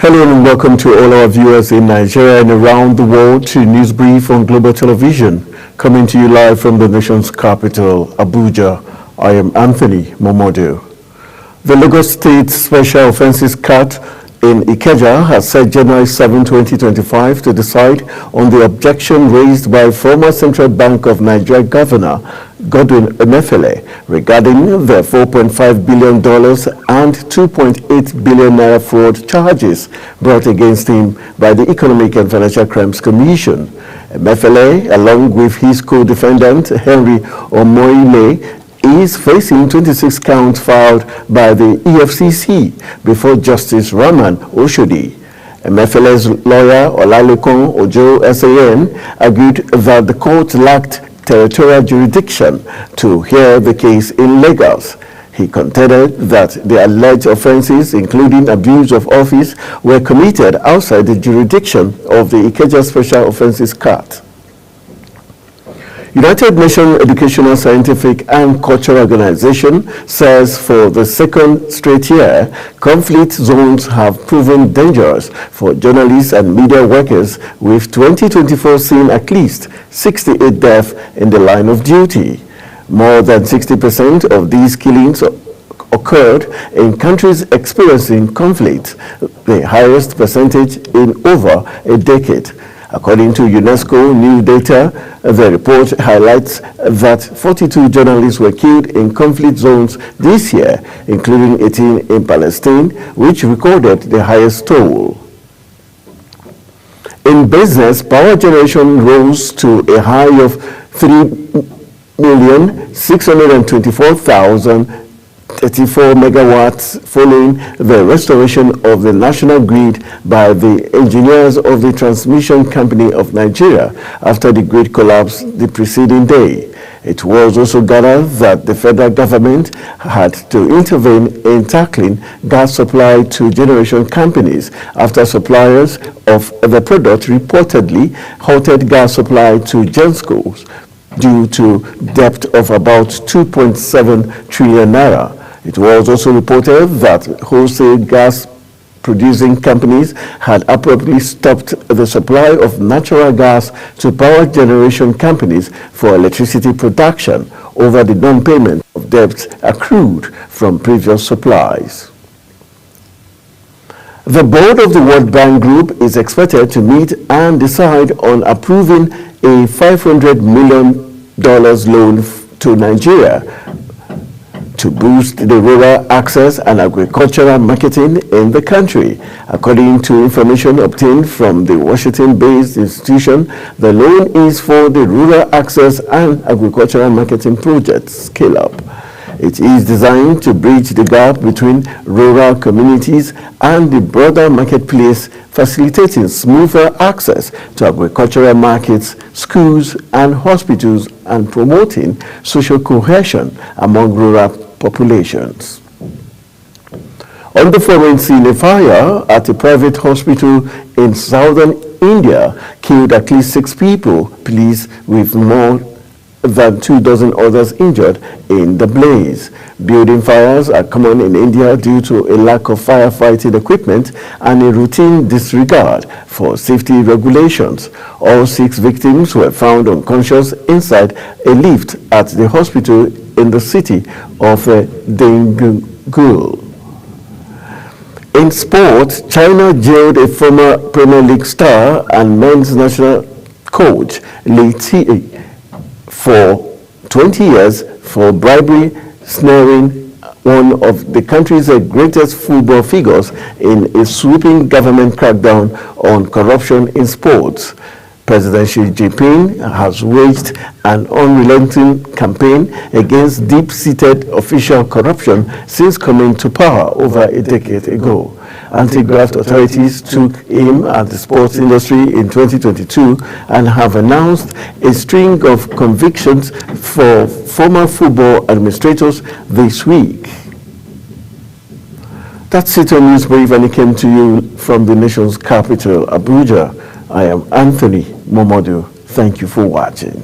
Hello and welcome to all our viewers in Nigeria and around the world to News Brief on Global Television, coming to you live from the nation's capital, Abuja. I am Anthony Momodu. The Lagos State Special Offences Court in Ikeja has set January 7, 2025 to decide on the objection raised by former Central Bank of Nigeria Governor Godwin Emefiele regarding the $4.5 billion and 2.8 billion naira fraud charges brought against him by the Economic and Financial Crimes Commission. Emefiele, along with his co-defendant Henry Omoile, is facing 26 counts filed by the EFCC before Justice Rahman Oshodi. Emefiele's lawyer Olalekun Ojo SAN argued that the court lacked territorial jurisdiction to hear the case in Lagos. He contended that the alleged offenses, including abuse of office, were committed outside the jurisdiction of the Ikeja Special Offences Court. United Nations Educational, Scientific and Cultural Organization says for the second straight year, conflict zones have proven dangerous for journalists and media workers, with 2024 seeing at least 68 deaths in the line of duty. More than 60% of these killings occurred in countries experiencing conflict, the highest percentage in over a decade. According to UNESCO new data, the report highlights that 42 journalists were killed in conflict zones this year, including 18 in Palestine, which recorded the highest toll. In business, power generation rose to a high of 3,624,034 megawatts following the restoration of the national grid by the engineers of the Transmission Company of Nigeria after the grid collapsed the preceding day. It was also gathered that the federal government had to intervene in tackling gas supply to generation companies after suppliers of the product reportedly halted gas supply to Genscos due to debt of about 2.7 trillion naira. It was also reported that wholesale gas producing companies had abruptly stopped the supply of natural gas to power generation companies for electricity production over the non-payment of debts accrued from previous supplies. The board of the World Bank Group is expected to meet and decide on approving a $500 million loan to Nigeria to boost the rural access and agricultural marketing in the country. According to information obtained from the Washington-based institution, the loan is for the Rural Access and Agricultural Marketing Project Scale-Up. It is designed to bridge the gap between rural communities and the broader marketplace, facilitating smoother access to agricultural markets, schools, and hospitals, and promoting social cohesion among rural populations. On the foreign scene, a fire at a private hospital in southern India killed at least 6 people, police with more than 24 others injured in the blaze. Building fires are common in India due to a lack of firefighting equipment and a routine disregard for safety regulations. All 6 victims were found unconscious inside a lift at the hospital in the city of Dengul. In sport, China jailed a former Premier League star and men's national coach Li Ti for 20 years for bribery, snaring one of the country's greatest football figures in a sweeping government crackdown on corruption in sports. President Xi Jinping has waged an unrelenting campaign against deep-seated official corruption since coming to power over a decade ago. Anti-graft authorities took aim at the sports industry in 2022 and have announced a string of convictions for former football administrators this week. That's it on News Brief, and it came to you from the nation's capital, Abuja. I am Anthony Momodu. Thank you for watching.